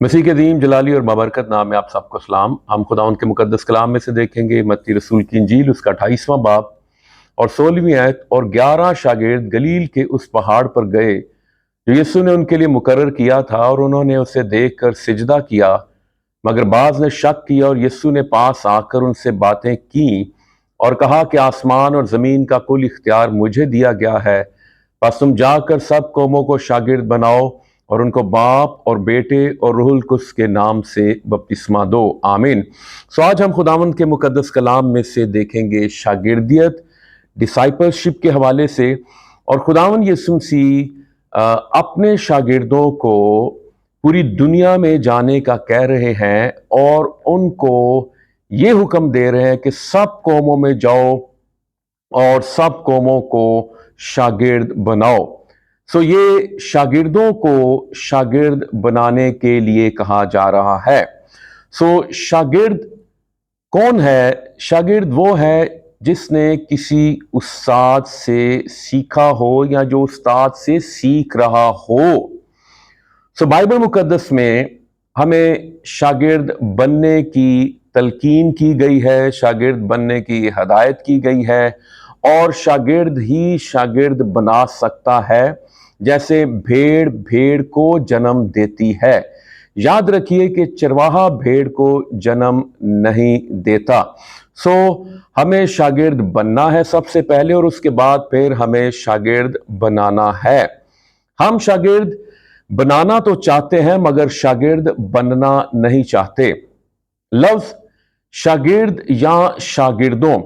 मसीह के अजीम जलाली और बाबरकत नाम में आप सबको सलाम। हम खुदावंद के मुकद्दस कलाम में से देखेंगे मत्ती रसूल की इंजील, उसका 28वां बाब और 16वीं आयत। और 11 शागिर्द गलील के उस पहाड़ पर गए जो यीशु ने उनके लिए मुकर्रर किया था, और उन्होंने उसे देखकर सिजदा किया। मगर बाज ने शक किया, और यीशु ने पास आकर उनसे बातें की और कहा कि आसमान और जमीन का कुल इख्तियार मुझे दिया गया है। बस तुम जाकर सब कौमों को शागिर्द बनाओ और उनको बाप और बेटे और रूहुल कुद्स के नाम से बपतिस्मा दो। आमीन। सो आज हम खुदावंद के मुकद्दस कलाम में से देखेंगे शागिर्दियत, डिसाइपलशिप के हवाले से। और खुदावंद यीशु मसीह अपने शागिर्दों को पूरी दुनिया में जाने का कह रहे हैं और उनको ये हुक्म दे रहे हैं कि सब कौमों में जाओ और सब कौमों को शागिर्द बनाओ। सो ये शागिर्दों को शागिर्द बनाने के लिए कहा जा रहा है। सो शागिर्द कौन है? शागिर्द वो है जिसने किसी उस्ताद से सीखा हो या जो उस्ताद से सीख रहा हो। सो बाइबल मुकद्दस में हमें शागिर्द बनने की तलकीन की गई है, शागिर्द बनने की हदायत की गई है, और शागिर्द ही शागिर्द बना सकता है। जैसे भेड़ भेड़ को जन्म देती है। याद रखिए कि चरवाहा भेड़ को जन्म नहीं देता। सो हमें शागिर्द बनना है सबसे पहले, और उसके बाद फिर हमें शागिर्द बनाना है। हम शागिर्द बनाना तो चाहते हैं मगर शागिर्द बनना नहीं चाहते। लफ्ज शागिर्द या शागिर्दों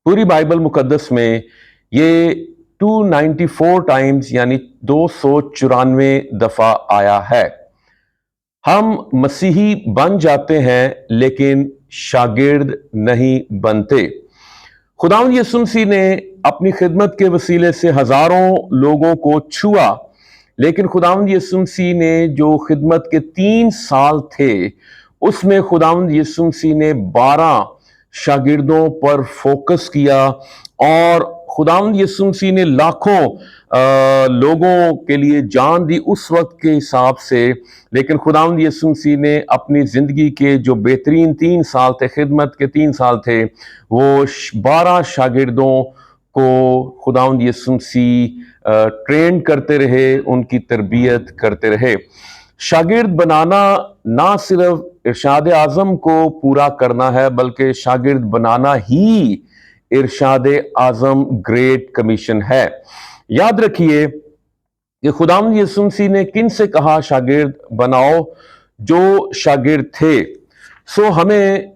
पूरी बाइबल मुकद्दस में ये 294 टाइम्स यानी 294 दफा आया है। हम मसीही बन जाते हैं लेकिन शागिर्द नहीं बनते। खुदावंद यीशु मसीह ने अपनी खिदमत के वसीले से हजारों लोगों को छुआ, लेकिन खुदावंद यीशु मसीह ने जो खिदमत के 3 साल थे उसमें खुदावंद यीशु मसीह ने 12 शागिर्दों पर फोकस किया, और खुदावंद यीशु मसीह ने लाखों लोगों के लिए जान दी उस वक्त के हिसाब से। लेकिन खुदावंद यीशु मसीह ने अपनी जिंदगी के जो बेहतरीन 3 साल थे, खिदमत के 3 साल थे, वो 12 शागिर्दों को खुदावंद यीशु मसीह ट्रेन करते रहे, उनकी तरबियत करते रहे। शागिर्द बनाना ना सिर्फ इरशाद आज़म को पूरा करना है, बल्कि शागिर्द बनाना ही इरशाद आज़म ग्रेट कमीशन है। याद रखिए कि खुदावंद यीशु मसीह ने किन से कहा शागिर्द बनाओ? जो शागिर्द थे। सो हमें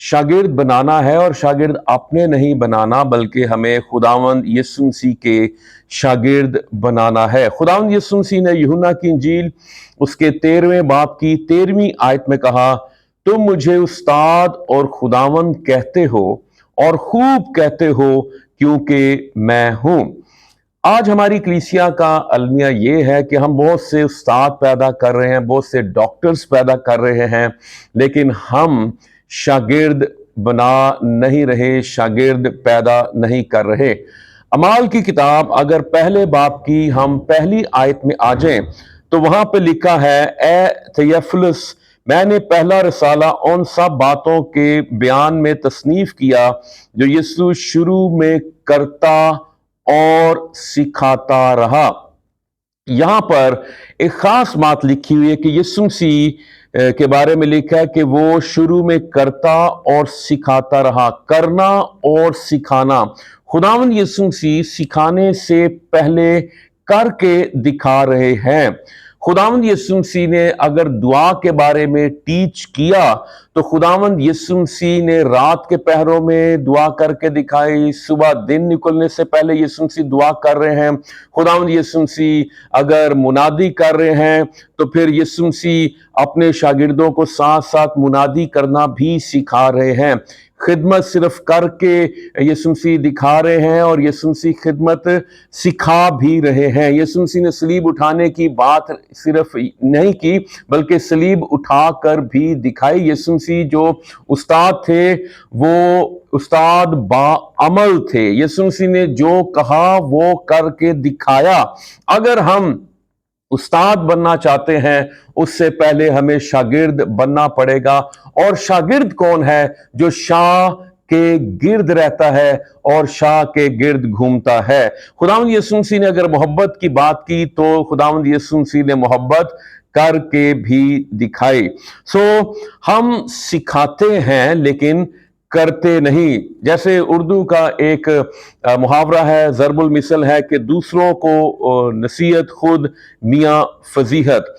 शागिर्द बनाना है, और शागिर्द अपने नहीं बनाना, बल्कि हमें खुदावंद यीशु मसीह के शागिर्द बनाना है। खुदावंद यीशु मसीह ने यूहन्ना की इंजील उसके 13वें बाब की 13वीं आयत में कहा, तुम मुझे उस्ताद और खुदावंद कहते हो, और खूब कहते हो, क्योंकि मैं हूं। आज हमारी कलीसिया का अलमिया ये है कि हम बहुत से उस्ताद पैदा कर रहे हैं, बहुत से डॉक्टर्स पैदा कर रहे हैं, लेकिन हम शागिर्द बना नहीं रहे, शागिर्द पैदा नहीं कर रहे। अमाल की किताब अगर पहले बाब की हम पहली आयत में आ जाएं तो वहां पे लिखा है, ए थियोफिलस, मैंने पहला रसाला उन सब बातों के बयान में तसनीफ किया जो यीशु शुरू में करता और सिखाता रहा। यहां पर एक खास बात लिखी हुई है कि यीशु मसीह के बारे में लिखा है कि वो शुरू में करता और सिखाता रहा। करना और सिखाना, खुदावंद यीशु मसीह सिखाने से पहले करके दिखा रहे हैं। खुदावंद यीशु मसीह ने अगर दुआ के बारे में टीच किया तो खुदावंद यीशु मसीह ने रात के पहरों में दुआ करके दिखाई, सुबह दिन निकलने से पहले यीशु मसीह दुआ कर रहे हैं। खुदावंद यीशु मसीह अगर मुनादी कर रहे हैं तो फिर यीशु मसीह अपने शागिर्दों को साथ साथ मुनादी करना भी सिखा रहे हैं। खिदमत सिर्फ करके यीशु मसीह दिखा रहे हैं, और यीशु मसीह खिदमत सिखा भी रहे हैं। यीशु मसीह ने सलीब उठाने की बात सिर्फ नहीं की, बल्कि सलीब उठाकर भी दिखाई। यीशु मसीह जो उस्ताद थे वो उस्ताद बाअमल थे। यीशु मसीह ने जो कहा वो करके दिखाया। अगर हम उस्ताद बनना चाहते हैं, उससे पहले हमें शागिर्द बनना पड़ेगा। और शागिर्द कौन है? जो शाह के गिर्द रहता है और शाह के गिर्द घूमता है। खुदावंद यीशु मसीह ने अगर मोहब्बत की बात की तो खुदावंद यीशु मसीह ने मोहब्बत करके भी दिखाई। हम सिखाते हैं लेकिन करते नहीं। जैसे उर्दू का एक मुहावरा है, ज़रबुल मिसल है कि दूसरों को नसीहत खुद मियाँ फजीहत।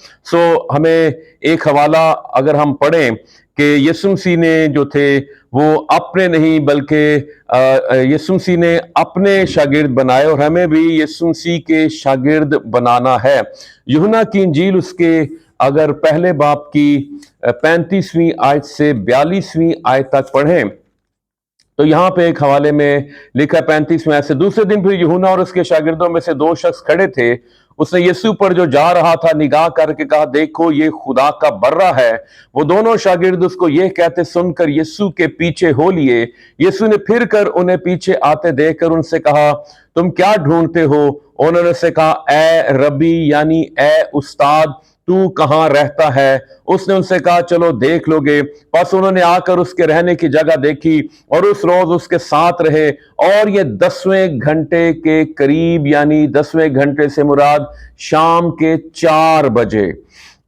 हमें एक हवाला अगर हम पढ़ें कि यीशु मसीह ने जो थे वो अपने नहीं बल्कि यीशु मसीह ने अपने शागिर्द बनाए, और हमें भी यीशु मसीह के शागिर्द बनाना है। यूहन्ना की इंजील उसके अगर पहले बाब की 35वीं आयत से 42वीं आयत तक पढ़ें तो यहाँ पे एक हवाले में लिखा 35वें आयत से, दूसरे दिन फिर यूहन्ना और उसके शागिर्दों में से 2 शख्स खड़े थे। उसने यीशु पर जो जा रहा था निगाह करके कहा, देखो ये खुदा का बर्रा है। वो दोनों शागिर्द उसको ये कहते सुनकर यीशु के पीछे हो लिए। यीशु ने फिर कर उन्हें पीछे आते देखकर उनसे कहा, तुम क्या ढूंढते हो? उन्होंने उससे कहा, ए रबी यानी ए उस्ताद, तू कहाँ रहता है? उसने उनसे कहा, चलो देख लोगे। बस उन्होंने आकर उसके रहने की जगह देखी और उस रोज उसके साथ रहे। और ये 10वें घंटे के करीब, यानी 10वें घंटे से मुराद शाम के 4 बजे।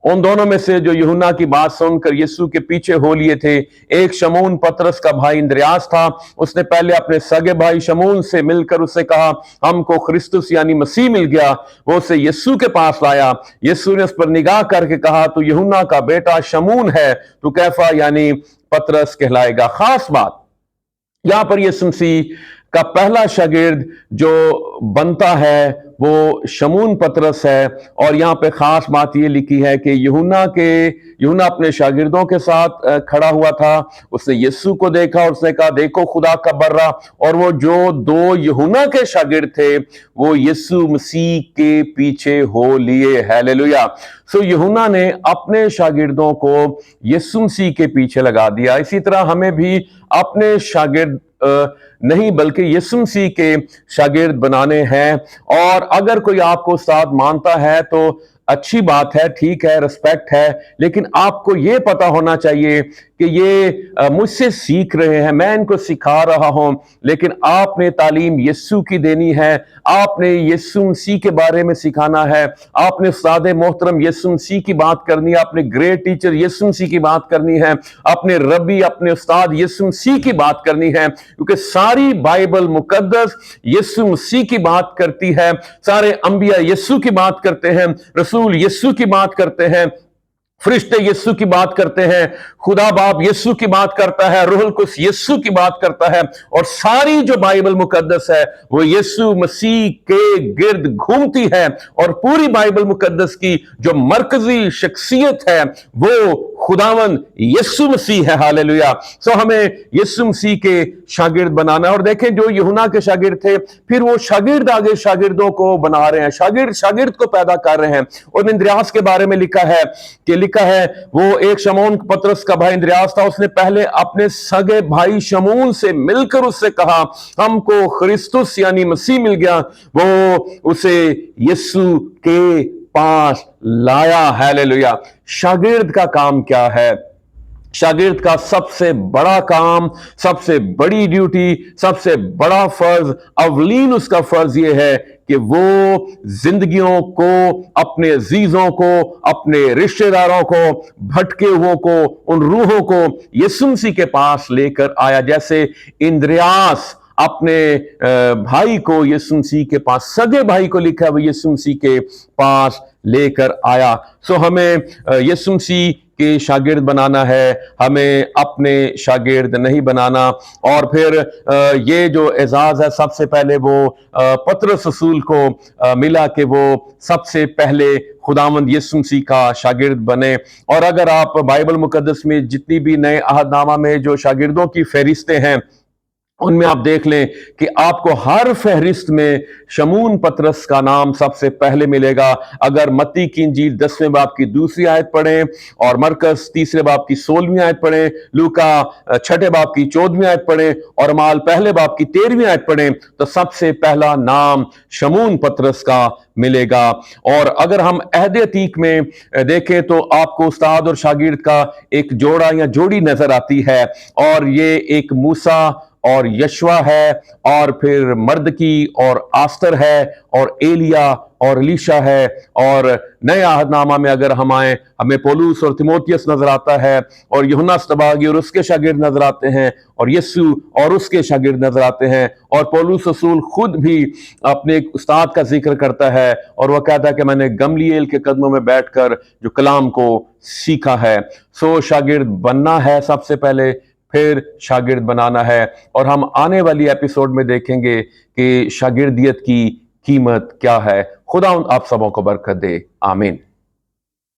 उन दोनों में से जो यूहन्ना की बात सुनकर यीशु के पीछे हो लिए थे, एक शमून पतरस का भाई इंद्रियास था। उसने पहले अपने सगे भाई शमून से मिलकर उससे कहा, हमको ख्रिस्तुस यानी मसीह मिल गया। वो उसे यीशु के पास लाया। यीशु ने उस पर निगाह करके कहा, तू यूहन्ना का बेटा शमून है, तू कैफा यानी पतरस कहलाएगा। खास बात यहां पर यीशु मसीह का पहला शागिर्द जो बनता है वो शमून पतरस है। और यहाँ पे खास बात ये लिखी है कि यूहन्ना अपने शागिर्दों के साथ खड़ा हुआ था। उसने यीशु को देखा और उसने कहा, देखो खुदा का बर्रा। और वो जो 2 यूहन्ना के शागिर्द थे वो यीशु मसीह के पीछे हो लिए। हालेलुया। यूहन्ना ने अपने शागिर्दों को यीशु मसीह के पीछे लगा दिया। इसी तरह हमें भी अपने शागिर्द नहीं बल्कि यीशु मसीह के शागिर्द बनाने हैं। और अगर कोई आपको उस्ताद मानता है तो अच्छी बात है, ठीक है, रिस्पेक्ट है, लेकिन आपको यह पता होना चाहिए कि ये मुझसे सीख रहे हैं, मैं इनको सिखा रहा हूं, लेकिन आपने तालीम यीशु की देनी है। आपने यीशु मसीह के बारे में सिखाना है। आपने उस्ताद मोहतरम यीशु मसीह की बात करनी है। अपने ग्रेट टीचर यीशु मसीह की बात करनी है। अपने रबी, अपने उस्ताद यीशु मसीह की बात करनी है, क्योंकि सारी बाइबल मुकद्दस यीशु मसीह की बात करती है। सारे अंबिया यीशु की बात करते हैं, रसूल यीशु की बात करते हैं, फरिश्ते यीशु की बात करते हैं, खुदा बाप यीशु की बात करता है, रूहुल कुद्स यीशु की बात करता है। और सारी जो बाइबल मुकद्दस है वो यीशु मसीह के गिर्द घूमती है। और पूरी बाइबल मुकद्दस की जो मरकजी शख्सियत है वो खुदावन यीशु मसीह है। हालेलुया। हमें यीशु मसीह के शागिर्द बनाना है। और देखें जो यूहन्ना के शागिर्द थे, फिर वो शागिर्द आगे शागिर्दों को बना रहे हैं, शागिर्द को पैदा कर रहे हैं। और इंद्रियास के बारे में लिखा है वो एक शमून पतरस का भाई इंद्रियास था। उसने पहले अपने सगे भाई शमून से मिलकर उससे कहा, हमको ख्रिस्तुस यानी मसीह मिल गया। वो उसे यीशु के पास लाया। हालेलुया। शागिर्द का काम क्या है? शागिर्द का सबसे बड़ा काम, सबसे बड़ी ड्यूटी, सबसे बड़ा फर्ज, अवलीन उसका फर्ज यह है कि वो जिंदगियों को, अपने अजीजों को, अपने रिश्तेदारों को, भटके हुओं को, उन रूहों को यीशु मसीह के पास लेकर आया। जैसे इंद्रियास अपने भाई को यीशु मसीह के पास, सगे भाई को लिखा है, यीशु मसीह के पास लेकर आया। हमें यीशु मसीह के शागिर्द बनाना है, हमें अपने शागिर्द नहीं बनाना। और फिर ये जो एजाज है, सबसे पहले वो पतरस रसूल को मिला कि वो सबसे पहले खुदावंद यीशु मसीह का शागिर्द बने। और अगर आप बाइबल मुकद्दस में जितनी भी नए अहदनामा में जो शागिर्दों की फहरिस्तें हैं उनमें आप देख लें कि आपको हर फहरिस्त में शमून पतरस का नाम सबसे पहले मिलेगा। अगर मत्ती की इंजील 10वें बाब की 2री आयत पढ़ें और मरकस 3रे बाब की 16वीं आयत पढ़ें, लूका 6ठे बाब की 14वीं आयत पढ़ें और माल 1 बाब की 13वीं आयत पढ़ें, तो सबसे पहला नाम शमून पतरस का मिलेगा। और अगर हम अहद अतीक में देखें तो आपको उस्ताद और शागिर्द का एक जोड़ा या जोड़ी नजर आती है, और ये एक मूसा और यशवा है, और फिर मर्दकी और आस्तर है, और एलिया और एलीशा है। और नए अहदनामा में अगर हम आए, हमें पौलुस और तिमोथियस नजर आता है, और यूहन्ना स्तबागी और उसके शागिर्द नजर आते हैं, और यीशु और उसके शागिर्द नजर आते हैं। और पौलुस रसूल खुद भी अपने एक उस्ताद का जिक्र करता है, और वह कहता है कि मैंने गमलीएल के कदमों में बैठकर जो कलाम को सीखा है। सो शागिर्द बनना है सबसे पहले, फिर शागिर्द बनाना है। और हम आने वाली एपिसोड में देखेंगे कि शागिर्दियत की कीमत क्या है। खुदा आप सबों को बरकत दे। आमीन।